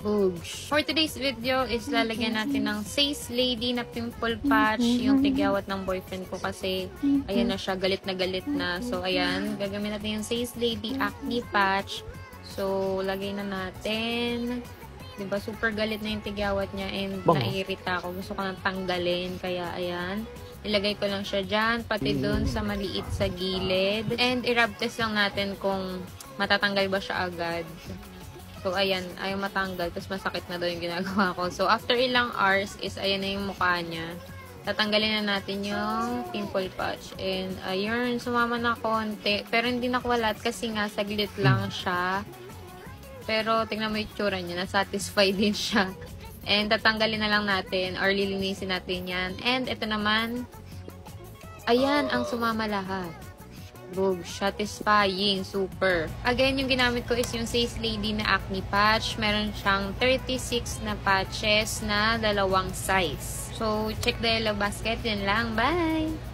Boogs. For today's video is lalagyan natin ng Says Lady na pimple patch, yung tigawat ng boyfriend ko kasi ayan na siya, galit na. So ayan, gagamitin natin yung Says Lady acne patch. So lagay na natin. Diba, super galit na yung tigawat niya and naiirita ako. Gusto ko nang tanggalin, kaya ayan. Ilagay ko lang siya dyan, pati doon sa maliit sa gilid. And i-rub test lang natin kung matatanggal ba siya agad. So, ayan, ayaw matanggal. Tapos, masakit na daw yung ginagawa ko. So, after ilang hours is, ayan na yung mukha niya. Tatanggalin na natin yung pimple patch. And, ayun, sumama na konti. Pero, hindi nakuwalat kasi nga, saglit lang siya. Pero, tingnan mo yung tsura niya. Nasatisfy din siya. And, tatanggalin na lang natin or lilinisin natin yan. And, ito naman, ayan, ang sumama lahat. Bog, satisfying, super. Again, yung ginamit ko is yung Says Lady na acne patch. Meron siyang 36 na patches na 2 size. So, check the yellow basket. Yan lang. Bye!